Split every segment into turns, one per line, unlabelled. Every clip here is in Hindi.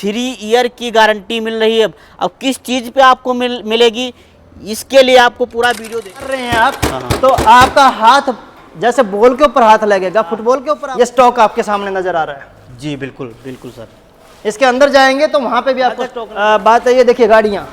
3 ईयर की गारंटी मिल रही है। अब किस चीज़ पे आपको मिलेगी, इसके लिए आपको पूरा वीडियो देख
रहे हैं आप। तो आपका हाथ जैसे बॉल के ऊपर हाथ लगेगा, फुटबॉल के ऊपर। ये स्टॉक आपके सामने नजर आ रहा है।
जी बिल्कुल बिल्कुल सर।
इसके अंदर जाएंगे तो वहां पे भी आपको बात है। ये देखिए गाड़ियां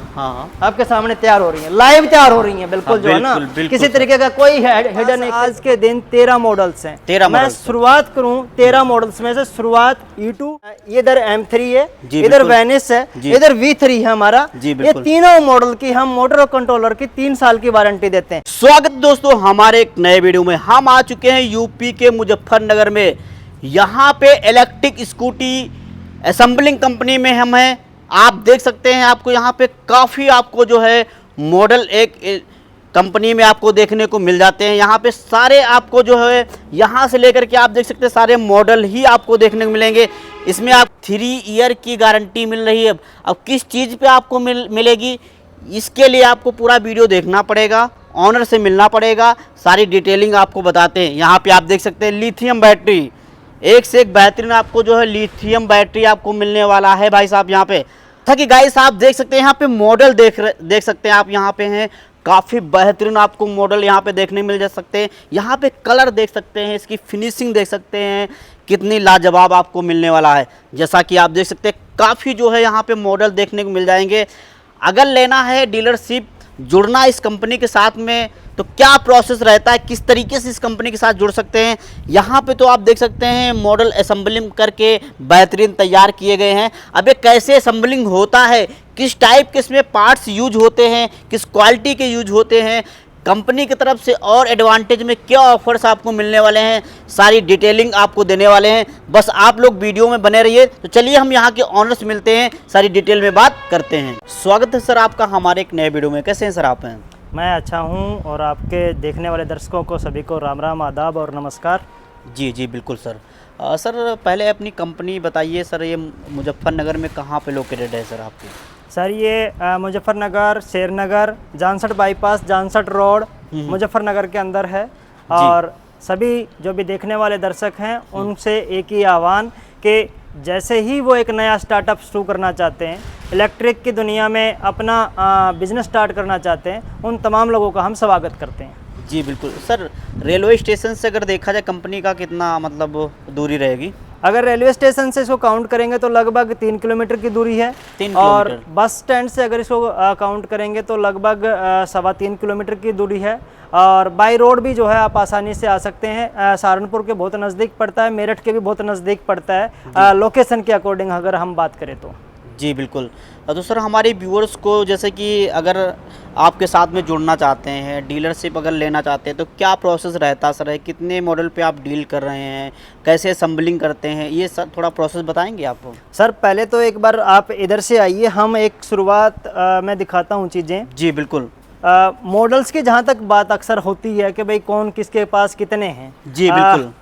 आपके सामने तैयार हो रही हैं, लाइव तैयार हो रही हैं, बिल्कुल जो है ना, किसी तरीके का कोई हिडन। आज के दिन 13 मॉडल्स हैं। 13 मैं शुरुआत करूं 13 मॉडल्स में से। शुरुआत E2, इधर M3 है, इधर वेनिस है, इधर V3 है हमारा। ये तीनों मॉडल की हम मोटर और कंट्रोलर की 3 साल की वारंटी देते हैं।
स्वागत दोस्तों हमारे एक नए वीडियो में। हम आ चुके हैं यूपी के मुजफ्फरनगर में। यहाँ पे इलेक्ट्रिक स्कूटी असेंबलिंग कंपनी में हम हैं। आप देख सकते हैं, आपको यहाँ पे काफ़ी आपको जो है मॉडल एक कंपनी में आपको देखने को मिल जाते हैं। यहाँ पे सारे आपको जो है यहाँ से लेकर के आप देख सकते हैं सारे मॉडल ही आपको देखने को मिलेंगे। इसमें आप 3 ईयर की गारंटी मिल रही है। अब किस चीज़ पे आपको मिलेगी, इसके लिए आपको पूरा वीडियो देखना पड़ेगा, ऑनर से मिलना पड़ेगा, सारी डिटेलिंग आपको बताते हैं। यहाँ पे आप देख सकते हैं लिथियम बैटरी, एक से एक बेहतरीन आपको जो है लिथियम बैटरी आपको मिलने वाला है भाई साहब। यहाँ पे था कि गाइस आप देख सकते हैं, यहाँ पे मॉडल देख सकते हैं आप। यहाँ पे हैं काफ़ी बेहतरीन आपको मॉडल यहाँ पे देखने मिल जा सकते हैं। यहाँ पे कलर देख सकते हैं, इसकी फिनिशिंग देख सकते हैं, कितनी लाजवाब आपको मिलने वाला है। जैसा कि आप देख सकते हैं काफ़ी जो है यहाँ पे मॉडल देखने को मिल जाएंगे। अगर लेना है डीलरशिप, जुड़ना इस कंपनी के साथ में, तो क्या प्रोसेस रहता है, किस तरीके से इस कंपनी के साथ जुड़ सकते हैं। यहाँ पे तो आप देख सकते हैं मॉडल असेंबलिंग करके बेहतरीन तैयार किए गए हैं। अब ये कैसे असेंबलिंग होता है, किस टाइप के इसमें पार्ट्स यूज होते हैं, किस क्वालिटी के यूज होते हैं, कंपनी की तरफ से और एडवांटेज में क्या ऑफर्स आपको मिलने वाले हैं, सारी डिटेलिंग आपको देने वाले हैं। बस आप लोग वीडियो में बने रहिए। तो चलिए हम यहाँ के ऑनर से मिलते हैं, सारी डिटेल में बात करते हैं। स्वागत है सर आपका हमारे एक नए वीडियो में। कैसे हैं सर आप? हैं
मैं अच्छा हूं, और आपके देखने वाले दर्शकों को सभी को राम राम, आदाब और नमस्कार।
जी जी बिल्कुल सर। सर पहले अपनी कंपनी बताइए सर, ये मुजफ्फरनगर में कहाँ पे लोकेटेड है सर आपकी?
सर ये मुजफ्फरनगर, शेरनगर, जानसठ बाईपास, जानसठ रोड मुजफ्फरनगर के अंदर है। और सभी जो भी देखने वाले दर्शक हैं उनसे एक ही आह्वान कि जैसे ही वो एक नया स्टार्टअप शुरू करना चाहते हैं, इलेक्ट्रिक की दुनिया में अपना बिजनेस स्टार्ट करना चाहते हैं, उन तमाम लोगों का हम स्वागत करते हैं। जी
बिल्कुल सर। रेलवे स्टेशन से अगर देखा जाए कंपनी का कितना मतलब दूरी रहेगी?
अगर रेलवे स्टेशन से इसको काउंट करेंगे तो लगभग 3 किलोमीटर की दूरी है।
3
और
किलोमीटर।
बस स्टैंड से अगर इसको काउंट करेंगे तो लगभग 3.25 किलोमीटर की दूरी है। और बाई रोड भी जो है आप आसानी से आ सकते हैं। सहारनपुर के बहुत नज़दीक पड़ता है, मेरठ के भी बहुत नज़दीक पड़ता है, लोकेशन के अकॉर्डिंग अगर हम बात करें तो।
जी बिल्कुल। तो सर हमारे व्यूअर्स को जैसे कि अगर आपके साथ में जुड़ना चाहते हैं, डीलरशिप अगर लेना चाहते हैं, तो क्या प्रोसेस रहता सर है, कितने मॉडल पे आप डील कर रहे हैं, कैसे असेंबलिंग करते हैं, ये सर थोड़ा प्रोसेस बताएंगे आपको?
सर पहले तो एक बार आप इधर से आइए, हम एक शुरुआत मैं दिखाता हूँ चीज़ें।
जी बिल्कुल।
मॉडल्स की जहाँ तक बात अक्सर होती है कि भाई कौन किसके पास कितने हैं।
जी बिल्कुल।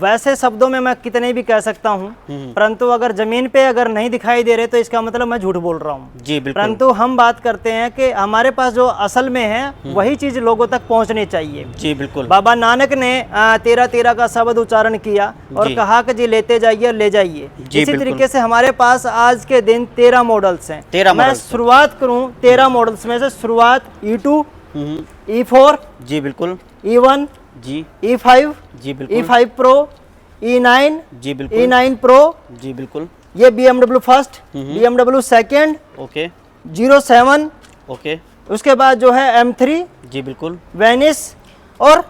वैसे शब्दों में मैं कितने भी कह सकता हूँ, परंतु अगर जमीन पे अगर नहीं दिखाई दे रहे तो इसका मतलब मैं झूठ बोल रहा हूँ।
जी बिल्कुल।
परंतु हम बात करते हैं कि हमारे पास जो असल में है वही चीज लोगों तक पहुँचनी चाहिए।
जी बिल्कुल।
बाबा नानक ने 13-13 का शब्द उच्चारण किया और कहा कि जी लेते जाइए और ले जाइए। इसी तरीके से हमारे पास आज के दिन 13 मॉडल्स हैं।
13
मैं शुरुआत करूँ 13 मॉडल्स में से, शुरुआत E2, E4,
जी बिल्कुल,
E1,
जी,
E5,
जी बिल्कुल,
E5 Pro, E9,
जी बिल्कुल,
E9 Pro,
जी बिल्कुल,
ये BMW first, BMW second,
okay,
07,
okay,
उसके बाद जो है M3,
जी बिल्कुल,
वेनिस और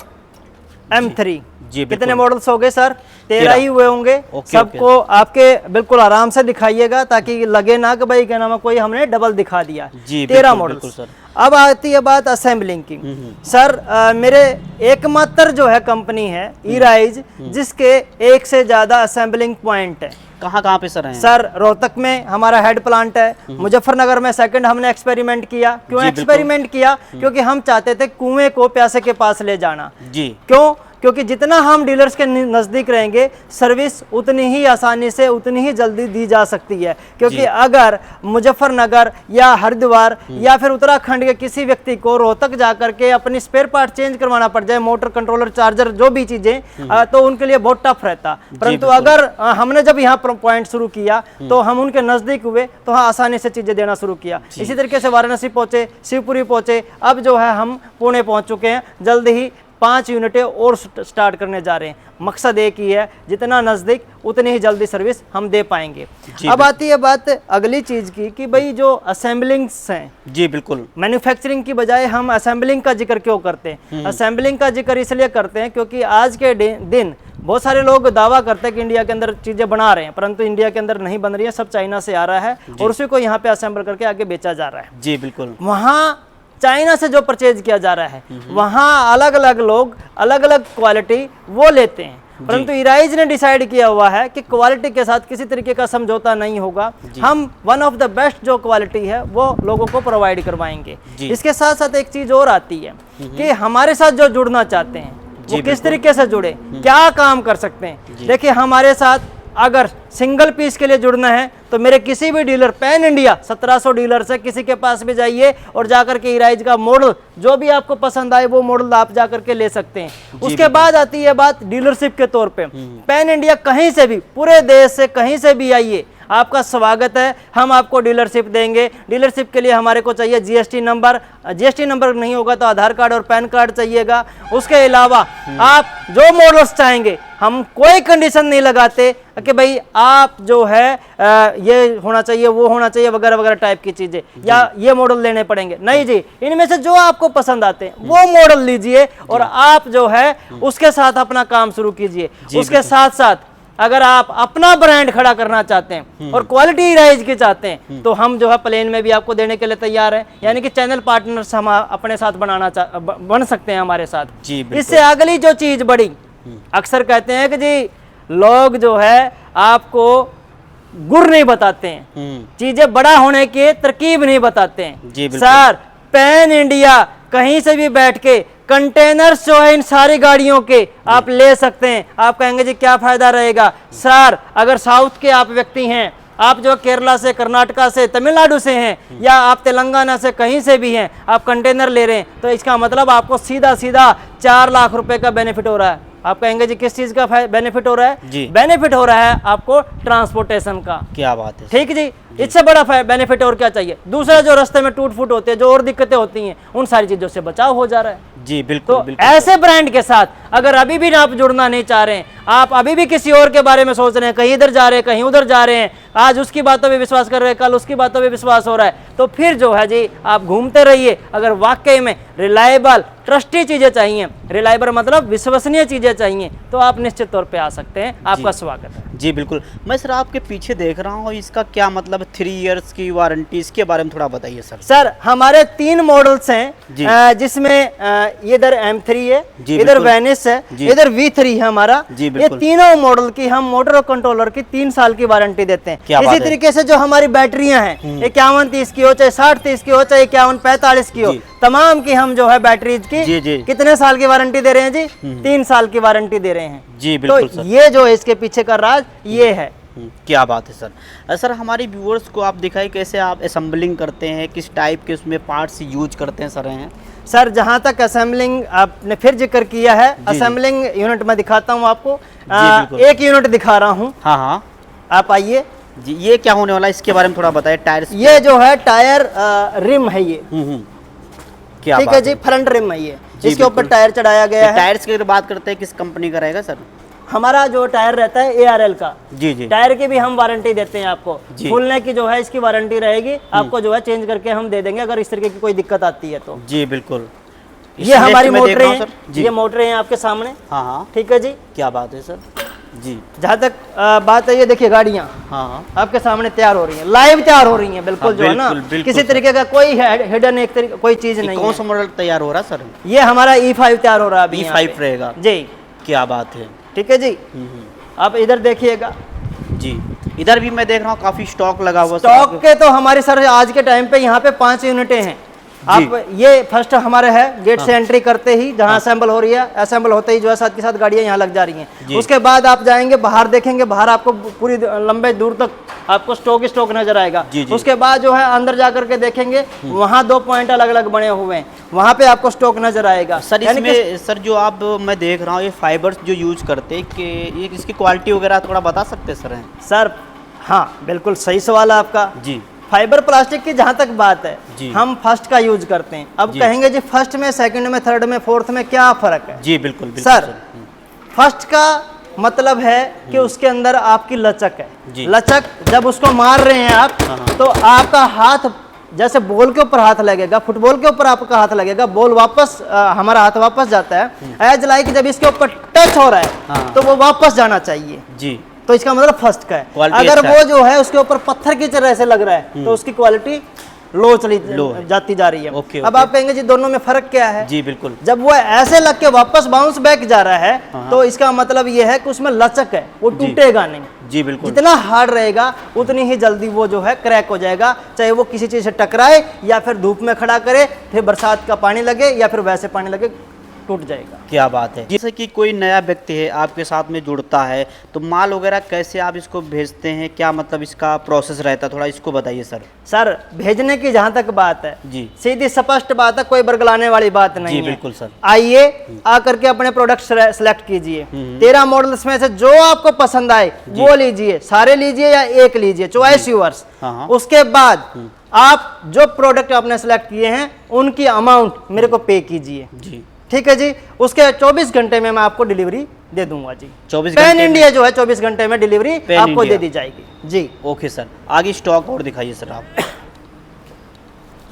M3।
जी
कितने मॉडल्स हो गए सर? 13 ही हुए होंगे। सबको आपके बिल्कुल आराम से दिखाइएगा ताकि लगे ना कि भाई क्या नाम है कोई हमने डबल दिखा दिया। 13 मॉडल्स। अब आती है बात असेंबलिंग की। सर मेरे एकमात्र जो है कंपनी है E-Rise, जिसके एक से ज्यादा असेंबलिंग पॉइंट है।
कहाँ पे सर हैं?
सर रोहतक में हमारा हेड प्लांट है, मुजफ्फरनगर में सेकंड हमने एक्सपेरिमेंट किया। क्यों एक्सपेरिमेंट किया? क्योंकि हम चाहते थे कुएं को प्यासे के पास ले जाना।
जी।
क्यों? क्योंकि जितना हम डीलर्स के नज़दीक रहेंगे सर्विस उतनी ही आसानी से उतनी ही जल्दी दी जा सकती है। क्योंकि अगर मुजफ्फरनगर या हरिद्वार या फिर उत्तराखंड के किसी व्यक्ति को रोहतक जाकर के अपनी स्पेयर पार्ट चेंज करवाना पड़ जाए, मोटर, कंट्रोलर, चार्जर, जो भी चीज़ें, तो उनके लिए बहुत टफ रहता। परंतु अगर हमने जब यहाँ पॉइंट शुरू किया तो हम उनके नज़दीक हुए तो हाँ आसानी से चीज़ें देना शुरू किया। इसी तरीके से वाराणसी पहुँचे, शिवपुरी पहुँचे, अब जो है हम पुणे पहुँच चुके हैं। जल्द ही 5 यूनिटें और स्टार्ट करने जा रहे हैं। मकसद एक ही है, जितना नज़दीक उतनी ही जल्दी सर्विस हम दे पाएंगे। अब आती है बात अगली चीज़ की कि भाई जो असेंबलिंग्स हैं, जी बिल्कुल, मैन्युफैक्चरिंग की बजाय हम असेंबलिंग का जिक्र क्यों करते हैं? असेंबलिंग का जिक्र इसलिए करते हैं क्योंकि आज के दिन बहुत सारे लोग दावा करते हैं कि इंडिया के अंदर चीज़ें बना रहे हैं, परंतु इंडिया के अंदर नहीं बन रही है, सब चाइना से आ रहा है और उसी को यहाँ पे असेंबल करके आगे बेचा जा रहा है। जी बिल्कुल। वहाँ चाइना से जो परचेज किया जा रहा है वहाँ अलग अलग लोग अलग अलग क्वालिटी वो लेते हैं, परंतु इराइज ने डिसाइड किया हुआ है कि क्वालिटी के साथ किसी तरीके का समझौता नहीं होगा। हम वन ऑफ द बेस्ट जो क्वालिटी है वो लोगों को प्रोवाइड करवाएंगे। इसके साथ साथ एक चीज़ और आती है कि हमारे साथ जो जुड़ना चाहते हैं वो किस तरीके से जुड़े, क्या काम कर सकते हैं। देखिए, हमारे साथ अगर सिंगल पीस के लिए जुड़ना है तो मेरे किसी भी डीलर, पैन इंडिया 1700 डीलर से किसी के पास भी जाइए और जाकर के इराइज का मॉडल जो भी आपको पसंद आए वो मॉडल आप जाकर के ले सकते हैं। उसके बाद आती है बात डीलरशिप के तौर पे। पैन इंडिया कहीं से भी, पूरे देश से कहीं से भी आइए, आपका स्वागत है, हम आपको डीलरशिप देंगे। डीलरशिप के लिए हमारे को चाहिए जीएसटी नंबर, जीएसटी नंबर नहीं होगा तो आधार कार्ड और पैन कार्ड चाहिएगा। उसके अलावा आप जो मॉडल्स चाहेंगे, हम कोई कंडीशन नहीं लगाते कि भाई आप जो है ये होना चाहिए, वो होना चाहिए, वगैरह वगैरह टाइप की चीजें, या ये मॉडल लेने पड़ेंगे। नहीं जी, इनमें से जो आपको पसंद आते हैं वो मॉडल लीजिए और आप जो है उसके साथ अपना काम शुरू कीजिए। उसके साथ साथ अगर आप अपना ब्रांड खड़ा करना चाहते हैं और क्वालिटी राइज की चाहते हैं तो हम जो है प्लेन में भी आपको देने के लिए तैयार हैं। यानी कि चैनल पार्टनर्स हम अपने साथ बन सकते हैं हमारे साथ। इससे अगली जो चीज बड़ी, अक्सर कहते हैं कि जी लोग जो है आपको गुर नहीं बताते हैं, चीजें बड़ा होने की तरकीब नहीं बताते हैं। सर, पैन इंडिया कहीं से भी बैठ के कंटेनर्स जो है इन सारी गाड़ियों के आप ले सकते हैं। आप कहेंगे जी क्या फायदा रहेगा? सर, अगर साउथ के आप व्यक्ति हैं, आप जो केरला से, कर्नाटका से, तमिलनाडु से हैं या आप तेलंगाना से कहीं से भी हैं, आप कंटेनर ले रहे हैं तो इसका मतलब आपको सीधा सीधा 4 लाख रुपए का बेनिफिट हो रहा है। आप कहेंगे जी किस चीज का बेनिफिट हो रहा है? जी, बेनिफिट हो रहा है आपको ट्रांसपोर्टेशन का। क्या बात है, ठीक जी। इससे बड़ा बेनिफिट और क्या चाहिए? दूसरा जो रास्ते में टूट फूट होते हैं, जो और दिक्कतें होती हैं, उन सारी चीजों से बचाव हो जा रहा है। जी बिल्कुल। तो बिल्कुल ऐसे ब्रांड के साथ अगर अभी भी आप जुड़ना नहीं चाह रहे हैं, आप अभी भी किसी और के बारे में सोच रहे हैं, कहीं इधर जा रहे हैं, कहीं उधर जा रहे हैं, आज उसकी बातों पे विश्वास कर रहे हैं, कल उसकी बातों पे विश्वास हो रहा है, तो फिर जो है जी आप घूमते रहिए। अगर वाकई में रिलायबल, ट्रस्टी चीजें चाहिए, रिलायबल मतलब विश्वसनीय चीजें चाहिए, तो आप निश्चित तौर पे आ सकते हैं। आपका स्वागत है। जी बिल्कुल। मैं सर आपके पीछे देख रहा हूँ, इसका क्या मतलब 3 इयर्स की वारंटी, इसके बारे में थोड़ा बताइए सर। सर, हमारे 3 मॉडल्स हैं जिसमें इधर M3 है, इधर वेनिस है, इधर V3 है हमारा। ये तीनों मॉडल की हम मोटर और कंट्रोलर की 3 साल की वारंटी देते हैं। इसी तरीके से जो हमारी बैटरियां हैं, 5130 की हो, चाहे 6030 की हो, चाहे 5145 की हो, तमाम की हम जो है बैटरीज की कितने साल की वारंटी दे रहे हैं जी? 3 साल की वारंटी दे रहे हैं। जी बिल्कुल। तो ये जो है इसके पीछे का राज ये है। क्या बात है सर। सर, हमारे व्यूअर्स को आप दिखाई कैसे आप असेंबलिंग करते हैं, किस टाइप के उसमें पार्ट्स यूज करते हैं सर? हैं सर, जहाँ तक असेंबलिंग आपने फिर जिक्र किया है, असेंबलिंग यूनिट मैं दिखाता हूँ आपको। एक यूनिट दिखा रहा हूँ। हाँ हाँ, आप आइए जी। ये क्या होने वाला है, इसके बारे में थोड़ा बताइए। टायर, ये जो है टायर रिम है ये। क्या ठीक है जी, फ्रंट रिम है ये, इसके ऊपर टायर चढ़ाया गया है। टायर्स की बात करते हैं, किस कंपनी का रहेगा सर? हमारा जो टायर रहता है ARL का। जी जी। टायर की भी हम वारंटी देते हैं आपको। फूलने की जो है इसकी वारंटी रहेगी, आपको जो है चेंज करके हम दे देंगे अगर इस तरीके की कोई दिक्कत आती है तो। जी बिल्कुल। ये हमारी मोटरें हैं, ये मोटरें हैं आपके सामने। हाँ हाँ, ठीक है जी। क्या बात है सर। जी, जहाँ तक बात है, ये देखिए गाड़ियाँ आपके सामने तैयार हो रही हैं, लाइव तैयार हो रही हैं। बिल्कुल जो है ना, किसी तरीके का कोई हिडन एक तरीके कोई चीज नहीं है। कौन सा मॉडल तैयार हो रहा है सर? ये हमारा E5 तैयार हो रहा है अभी। E5 रहेगा जी। क्या बात है, ठीक है जी। आप इधर देखिएगा जी, इधर भी मैं देख रहा हूँ काफी स्टॉक लगा हुआ। स्टॉक के तो हमारे सर आज के टाइम पे यहाँ पे 5 यूनिटें हैं आप ये फर्स्ट हमारे है गेट से एंट्री करते ही जहाँ असेंबल हो रही है, असेंबल होते ही जो है साथ के साथ गाड़ियाँ यहाँ लग जा रही हैं। उसके बाद आप जाएंगे बाहर, देखेंगे बाहर आपको पूरी लंबे दूर तक आपको स्टॉक नजर आएगा। उसके बाद जो है अंदर जाकर के देखेंगे वहाँ 2 पॉइंट अलग अलग बने हुए हैं, वहाँ पे आपको स्टॉक नजर आएगा।
सर इसमें सर जो आप मैं देख रहा हूँ ये फाइबर्स जो यूज करते हैं कि ये इसकी क्वालिटी वगैरह थोड़ा बता सकते हैं सर?
सर हाँ बिल्कुल सही सवाल है आपका जी। फाइबर प्लास्टिक की जहाँ तक बात है हम फर्स्ट का यूज करते हैं। अब कहेंगे जी फर्स्ट में, सेकंड में, थर्ड में, फोर्थ में क्या फर्क है? जी बिल्कुल, बिल्कुल सर। फर्स्ट का मतलब है कि उसके अंदर आपकी लचक है। लचक जब उसको मार रहे हैं आप तो आपका हाथ जैसे बॉल के ऊपर हाथ लगेगा, फुटबॉल के ऊपर आपका हाथ लगेगा, बॉल वापस हमारा हाथ वापस जाता है। एज लाइक जब इसके ऊपर टच हो रहा है तो वो वापस जाना चाहिए जी। तो इसका मतलब फर्स्ट का है। अगर वो जो है उसके ऊपर पत्थर की तरह से लग रहा है तो उसकी क्वालिटी लो चली जाती जा रही है। अब आप कहेंगे जी दोनों में फर्क क्या है? जी बिल्कुल, जब वो ऐसे लग के वापस बाउंस बैक जा रहा है तो इसका मतलब ये है कि उसमें लचक है, वो टूटेगा नहीं। जी बिल्कुल, जितना हार्ड रहेगा उतनी ही जल्दी वो जो है क्रैक हो जाएगा, चाहे वो किसी चीज से टकराए या फिर धूप में खड़ा करे, फिर बरसात का पानी लगे या फिर वैसे पानी लगे, टूट जाएगा। क्या बात है। जैसे कि कोई नया व्यक्ति है आपके साथ में जुड़ता है तो माल वगैरह कैसे आप इसको भेजते हैं, क्या मतलब इसका प्रोसेस रहता है, थोड़ा इसको बताइए सर। सर भेजने की जहाँ तक बात है जी, सीधी स्पष्ट बात है, कोई बरगलाने वाली बात नहीं है। बिल्कुल सर। आइए आकर के अपने प्रोडक्ट सेलेक्ट कीजिए, 13 मॉडल्स में से जो आपको पसंद आए वो लीजिए, सारे लीजिए या एक लीजिए, चॉइस यूअर्स। उसके बाद आप जो प्रोडक्ट आपने सेलेक्ट किए हैं उनकी अमाउंट मेरे को पे कीजिए जी। ठीक है जी। उसके 24 घंटे में मैं आपको डिलीवरी दे दूंगा जी। 24 पैन इंडिया जो है 24 घंटे में डिलीवरी आपको दे दी जाएगी जी। Okay sir. आगे स्टॉक और दिखाइए सर आप।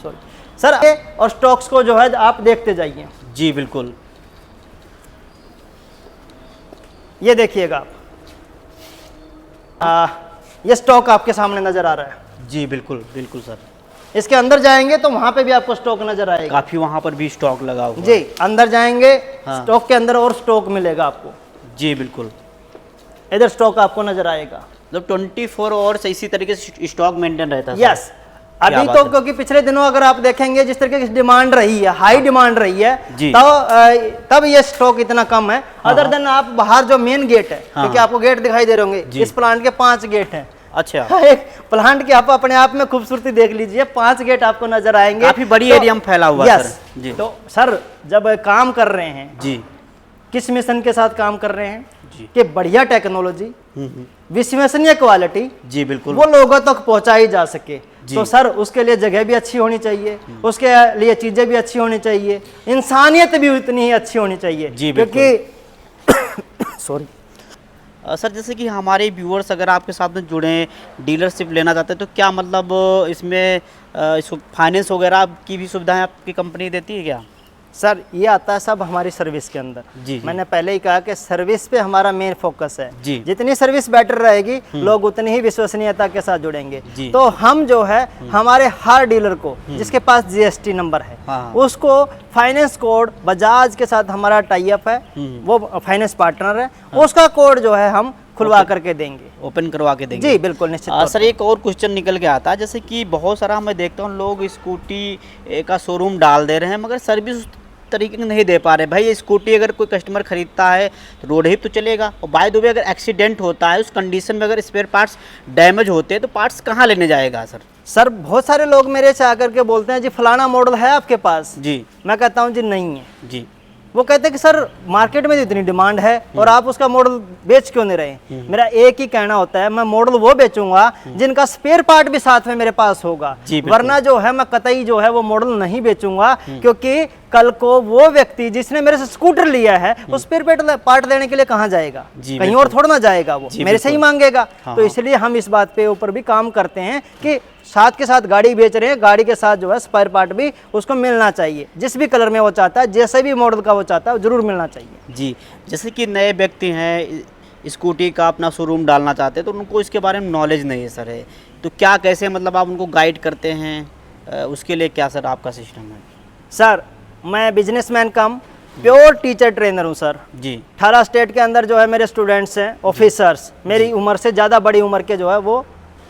सॉरी सर, और स्टॉक्स को जो है आप देखते जाइए जी। बिल्कुल, ये देखिएगा ये स्टॉक आपके सामने नजर आ रहा है जी। बिल्कुल बिल्कुल सर। इसके अंदर जाएंगे तो वहां पे भी आपको स्टॉक नजर आएगा, काफी वहां पर भी स्टॉक लगा हुआ जी। अंदर जाएंगे स्टॉक के अंदर और स्टॉक मिलेगा आपको जी। बिल्कुल, इधर स्टॉक आपको नजर आएगा, मतलब 24 आवर्स इसी तरीके से स्टॉक मेंटेन रहता है। यस, अभी तो क्योंकि पिछले दिनों अगर आप देखेंगे जिस तरीके की डिमांड रही है, हाई डिमांड रही है, तब ये स्टॉक इतना कम है। अदर देन आप बाहर जो मेन गेट है, क्योंकि आपको गेट दिखाई दे रहे होंगे, इस प्लांट के 5 गेट हैं। अच्छा, एक प्लांट की आप अपने आप में खूबसूरती देख लीजिए, 5 गेट आपको नजर आएंगे, काफी बड़ी एरिया में फैला हुआ है सर जी। तो सर जब काम कर रहे हैं जी, किस मिशन के साथ काम कर रहे हैं जी, कि बढ़िया टेक्नोलॉजी, विश्वसनीय क्वालिटी जी। बिल्कुल, वो लोगों तक पहुंचाई जा सके। तो सर उसके लिए जगह भी अच्छी होनी चाहिए, उसके लिए चीजें भी अच्छी होनी चाहिए, इंसानियत भी उतनी ही अच्छी होनी चाहिए जी। क्योंकि सॉरी सर, जैसे कि हमारे व्यूअर्स अगर आपके साथ में जुड़े, डीलरशिप लेना चाहते हैं तो क्या मतलब इसमें इसको फाइनेंस वगैरह की भी सुविधाएं आपकी कंपनी देती है क्या? सर ये आता है सब हमारी सर्विस के अंदर जी। मैंने पहले ही कहा कि सर्विस पे हमारा मेन फोकस है जी। जितनी सर्विस बेटर रहेगी लोग उतनी ही विश्वसनीयता के साथ जुड़ेंगे। तो हम जो है हमारे हर डीलर को जिसके पास जीएसटी नंबर है उसको फाइनेंस कोड, बजाज के साथ हमारा टाई अप है, वो फाइनेंस पार्टनर है, उसका कोड जो है हम खुलवा करके देंगे, ओपन करवा के देंगे जी। बिल्कुल निश्चित। सर एक और क्वेश्चन निकल के आता है, जैसे कि बहुत सारा मैं देखता हूँ लोग स्कूटी का शोरूम डाल दे रहे हैं मगर सर्विस तरीके से नहीं दे पा रहे। भाई ये स्कूटी अगर कोई कस्टमर खरीदता है तो रोड ही तो चलेगा, और बाय द वे अगर एक्सीडेंट होता है उस कंडीशन में अगर स्पेयर पार्ट्स डैमेज होते हैं तो पार्ट्स कहाँ लेने जाएगा सर? सर बहुत सारे लोग मेरे से आकर के बोलते हैं जी फलाना मॉडल है आपके पास जी। मैं कहता हूँ जी नहीं है जी। वो कहते हैं कि सर मार्केट में इतनी डिमांड है और आप उसका मॉडल बेच क्यों नहीं रहे? मेरा एक ही कहना होता है, मैं मॉडल वो बेचूंगा जिनका स्पेयर पार्ट भी साथ में मेरे पास होगा, वरना जो है मैं कतई जो है वो मॉडल नहीं बेचूंगा। क्योंकि कल को वो व्यक्ति जिसने मेरे से स्कूटर लिया है उस स्पेयर पार्ट लेने के लिए कहाँ जाएगा? कहीं और थोड़ा ना जाएगा, वो मेरे से ही मांगेगा। तो इसलिए हम इस बात पे ऊपर भी काम करते हैं कि साथ के साथ गाड़ी बेच रहे हैं, गाड़ी के साथ जो है स्पेयर पार्ट भी उसको मिलना चाहिए, जिस भी कलर में वो चाहता है, जैसे भी मॉडल का वो चाहता है जरूर मिलना चाहिए जी। जैसे कि नए व्यक्ति हैं स्कूटी का अपना शोरूम डालना चाहते हैं तो उनको इसके बारे में नॉलेज नहीं है सर, है तो क्या कैसे मतलब आप उनको गाइड करते हैं, उसके लिए क्या सर आपका सिस्टम है? सर मैं बिजनेसमैन कम प्योर टीचर ट्रेनर हूँ सर जी। 18 स्टेट के अंदर जो है मेरे स्टूडेंट्स हैं, ऑफिसर्स मेरी उम्र से ज़्यादा बड़ी उम्र के जो है वो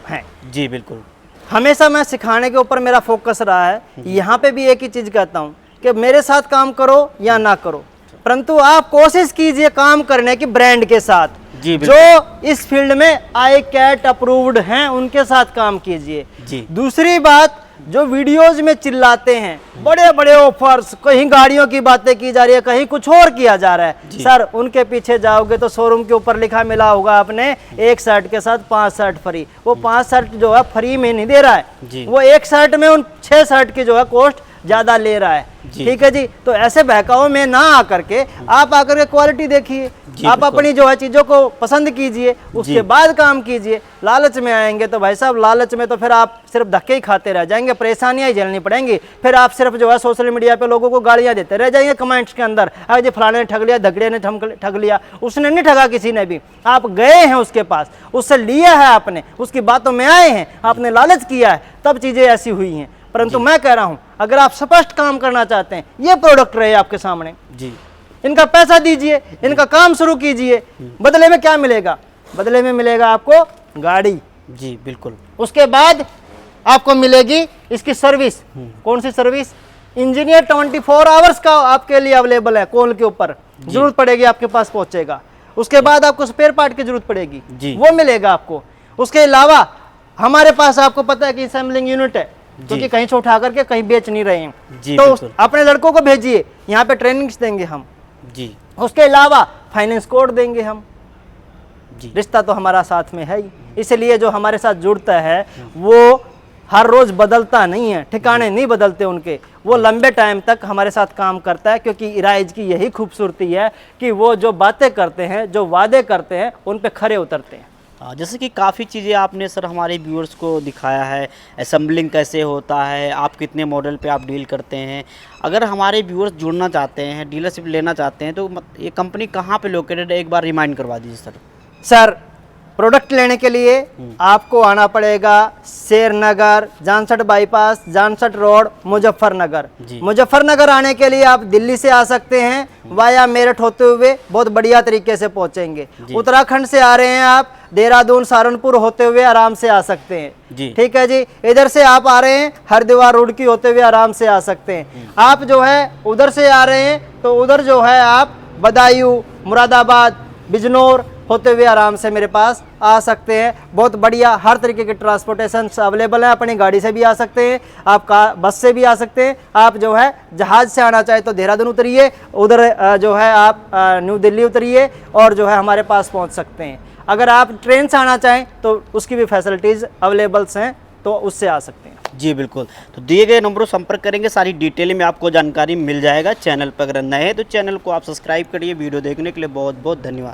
हैं जी। बिल्कुल, हमेशा मैं सिखाने के ऊपर मेरा फोकस रहा है। यहाँ पे भी एक ही चीज़ कहता हूँ कि मेरे साथ काम करो या ना करो, परंतु आप कोशिश कीजिए काम करने की ब्रांड के साथ, जो इस फील्ड में ICAT अप्रूव्ड हैं उनके साथ काम कीजिए। दूसरी बात, जो वीडियोज में चिल्लाते हैं बड़े बड़े ऑफर्स, कहीं गाड़ियों की बातें की जा रही है, कहीं कुछ और किया जा रहा है, सर उनके पीछे जाओगे तो शोरूम के ऊपर लिखा मिला होगा आपने 1 शर्ट के साथ 5 शर्ट फ्री। वो 5 शर्ट जो है फ्री में नहीं दे रहा है, वो 1 शर्ट में उन 6 शर्ट की जो है कॉस्ट ज्यादा ले रहा है। ठीक है जी, तो ऐसे बहकाओं में ना आकर के आप आकर के क्वालिटी देखिए, आप अपनी जो है चीजों को पसंद कीजिए, उसके बाद काम कीजिए। लालच में आएंगे तो भाई साहब, लालच में तो फिर आप सिर्फ धक्के ही खाते रह जाएंगे, परेशानियां ही झेलनी पड़ेंगी। फिर आप सिर्फ जो है सोशल मीडिया पे लोगों को गालियां देते रह जाएंगे कमेंट्स के अंदर, अरे जी फलाने ने ठग लिया, धगड़े ने ठग लिया। उसने नहीं ठगा, किसी ने भी। आप गए हैं उसके पास, उससे लिया है आपने, उसकी बातों में आए हैं, आपने लालच किया है, तब चीजें ऐसी हुई हैं। परंतु मैं कह रहा हूं, अगर आप स्पष्ट काम करना चाहते हैं, ये प्रोडक्ट रहे आपके सामने जी, इनका पैसा दीजिए, इनका काम शुरू कीजिए। बदले में क्या मिलेगा? बदले में मिलेगा आपको गाड़ी जी, बिल्कुल। उसके बाद आपको मिलेगी इसकी सर्विस। कौन सी सर्विस? इंजीनियर 24 आवर्स का आपके लिए अवेलेबल है, कॉल के ऊपर जरूरत पड़ेगी आपके पास पहुंचेगा। उसके बाद आपको स्पेयर पार्ट की जरूरत पड़ेगी, वो मिलेगा आपको। उसके अलावा हमारे पास आपको पता है कि असेंबलिंग यूनिट है, क्योंकि कहीं से उठा करके कहीं बेच नहीं रहे हैं, तो अपने लड़कों को भेजिए, यहाँ पे ट्रेनिंग्स देंगे हम जी। उसके अलावा फाइनेंस कोड देंगे हम जी। रिश्ता तो हमारा साथ में है ही, इसलिए जो हमारे साथ जुड़ता है वो हर रोज बदलता नहीं है, ठिकाने नहीं बदलते उनके, वो लंबे टाइम तक हमारे साथ काम करता है। क्योंकि इराइज की यही खूबसूरती है कि वो जो बातें करते हैं, जो वादे करते हैं, उन पे खरे उतरते हैं।
जैसे कि काफ़ी चीज़ें आपने सर हमारे व्यूअर्स को दिखाया है, असेंबलिंग कैसे होता है, आप कितने मॉडल पे आप डील करते हैं। अगर हमारे व्यूअर्स जुड़ना चाहते हैं, डीलरशिप लेना चाहते हैं, तो ये कंपनी कहाँ पे लोकेटेड है, एक बार रिमाइंड करवा दीजिए सर।
सर प्रोडक्ट लेने के लिए आपको आना पड़ेगा शेरनगर, जानसठ बाईपास, जानसठ रोड, मुजफ्फरनगर। मुजफ्फरनगर आने के लिए आप दिल्ली से आ सकते हैं, वाया मेरठ होते हुए बहुत बढ़िया तरीके से पहुंचेंगे। उत्तराखंड से आ रहे हैं आप, देहरादून सहारनपुर होते हुए आराम से आ सकते हैं। ठीक है जी। इधर से आप आ रहे हैं, हरिद्वार रोड की होते हुए आराम से आ सकते हैं। आप जो है उधर से आ रहे हैं तो उधर जो है आप बदायूं, मुरादाबाद, बिजनौर होते हुए आराम से मेरे पास आ सकते हैं। बहुत बढ़िया हर तरीके के ट्रांसपोर्टेशन अवेलेबल है, अपनी गाड़ी से भी आ सकते हैं, आप बस से भी आ सकते हैं। आप जो है जहाज से आना चाहे तो देहरादून उतरिए, उधर जो है आप न्यू दिल्ली उतरिए और जो है हमारे पास पहुंच सकते हैं। अगर आप ट्रेन से आना चाहें तो उसकी भी फैसिलिटीज़ अवेलेबल्स हैं, तो उससे आ सकते हैं।
जी बिल्कुल। तो दिए गए नंबरों संपर्क करेंगे, सारी डिटेल में आपको जानकारी मिल जाएगा। चैनल पर अगर नए हैं तो चैनल को आप सब्सक्राइब करिए। वीडियो देखने के लिए बहुत बहुत धन्यवाद।